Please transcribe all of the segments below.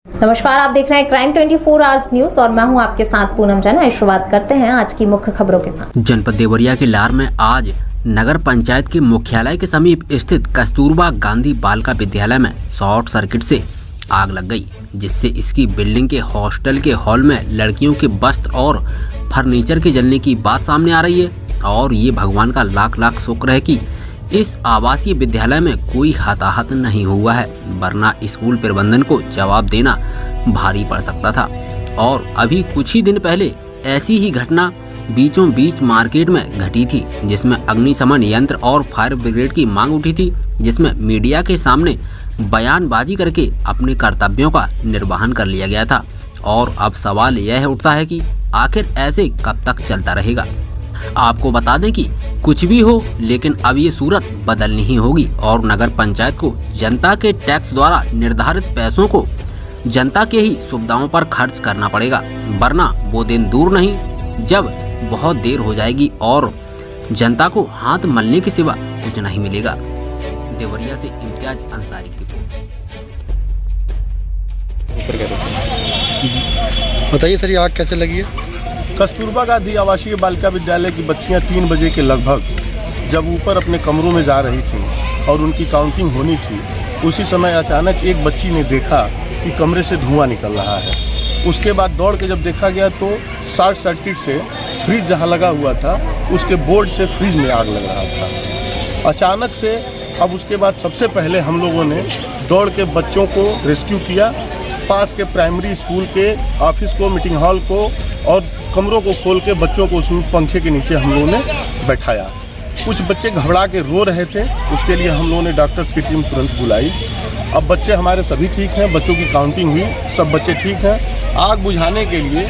नमस्कार, आप देख रहे हैं क्राइम 24 आवर्स न्यूज और मैं हूं आपके साथ पूनम जैन। शुरुआत करते हैं आज की मुख्य खबरों के साथ। जनपद देवरिया के लार में आज नगर पंचायत के मुख्यालय के समीप स्थित कस्तूरबा गांधी बालिका विद्यालय में शॉर्ट सर्किट से आग लग गई, जिससे इसकी बिल्डिंग के हॉस्टल के हॉल में लड़कियों के वस्त्र और फर्नीचर के जलने की बात सामने आ रही है। और ये भगवान का लाख लाख शुक्र है कि इस आवासीय विद्यालय में कोई हताहत नहीं हुआ है, वरना स्कूल प्रबंधन को जवाब देना भारी पड़ सकता था। और अभी कुछ ही दिन पहले ऐसी ही घटना बीचों बीच मार्केट में घटी थी, जिसमें अग्निशमन यंत्र और फायर ब्रिगेड की मांग उठी थी, जिसमें मीडिया के सामने बयानबाजी करके अपने कर्तव्यों का निर्वहन कर लिया गया था। और अब सवाल यह उठता है कि आखिर ऐसे कब तक चलता रहेगा। आपको बता दें कि कुछ भी हो, लेकिन अब ये सूरत बदलनी ही होगी और नगर पंचायत को जनता के टैक्स द्वारा निर्धारित पैसों को जनता के ही सुविधाओं पर खर्च करना पड़ेगा, वरना वो दिन दूर नहीं जब बहुत देर हो जाएगी और जनता को हाथ मलने के सिवा कुछ नहीं मिलेगा। देवरिया से इम्तियाज अंसारी की रिपोर्ट। बताइए सर, ये आग कैसे लगी है? कस्तूरबा गांधी आवासीय बालिका विद्यालय की बच्चियां 3 बजे के लगभग जब ऊपर अपने कमरों में जा रही थीं और उनकी काउंटिंग होनी थी, उसी समय अचानक एक बच्ची ने देखा कि कमरे से धुआं निकल रहा है। उसके बाद दौड़ के जब देखा गया तो शॉर्ट सर्किट से फ्रिज जहां लगा हुआ था उसके बोर्ड से फ्रिज में आग लग रहा था अचानक से। अब उसके बाद सबसे पहले हम लोगों ने दौड़ के बच्चों को रेस्क्यू किया, पास के प्राइमरी स्कूल के ऑफिस को, मीटिंग हॉल को और कमरों को खोल के बच्चों को उसमें पंखे के नीचे हम लोगों ने बैठाया। कुछ बच्चे घबरा के रो रहे थे, उसके लिए हम लोगों ने डॉक्टर्स की टीम तुरंत बुलाई। अब बच्चे हमारे सभी ठीक हैं, बच्चों की काउंटिंग हुई, सब बच्चे ठीक हैं। आग बुझाने के लिए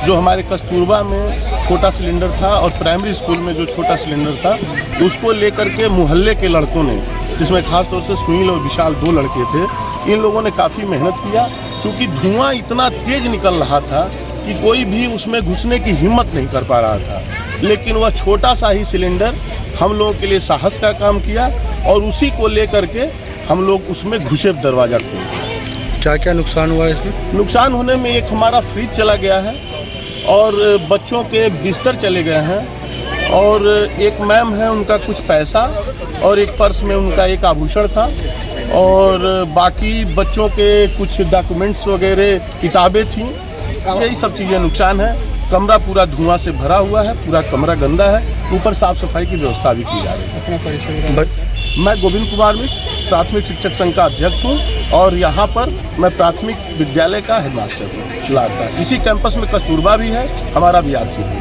जो हमारे कस्तूरबा में छोटा सिलेंडर था और प्राइमरी स्कूल में जो छोटा सिलेंडर था, उसको लेकर के मोहल्ले के लड़कों ने, जिसमें खासतौर से सुनील और विशाल 2 लड़के थे, इन लोगों ने काफ़ी मेहनत किया, क्योंकि धुआं इतना तेज निकल रहा था कि कोई भी उसमें घुसने की हिम्मत नहीं कर पा रहा था। लेकिन वह छोटा सा ही सिलेंडर हम लोगों के लिए साहस का काम किया और उसी को लेकर के हम लोग उसमें घुसे दरवाज़ा खोले। क्या क्या नुकसान हुआ इसमें? नुकसान होने में एक हमारा फ्रिज चला गया है और बच्चों के बिस्तर चले गए हैं और एक मैम है, उनका कुछ पैसा और एक पर्स में उनका एक आभूषण था और बाकी बच्चों के कुछ डॉक्यूमेंट्स वगैरह, किताबें थीं। यही सब चीज़ें नुकसान है। कमरा पूरा धुआं से भरा हुआ है, पूरा कमरा गंदा है। ऊपर साफ सफाई की व्यवस्था भी की जा रही है। मैं गोविंद कुमार मिश्र प्राथमिक शिक्षक संघ का अध्यक्ष हूँ और यहाँ पर मैं प्राथमिक विद्यालय का हेडमास्टर हूँ लार का। इसी कैंपस में कस्तूरबा भी है, हमारा BRC भी है।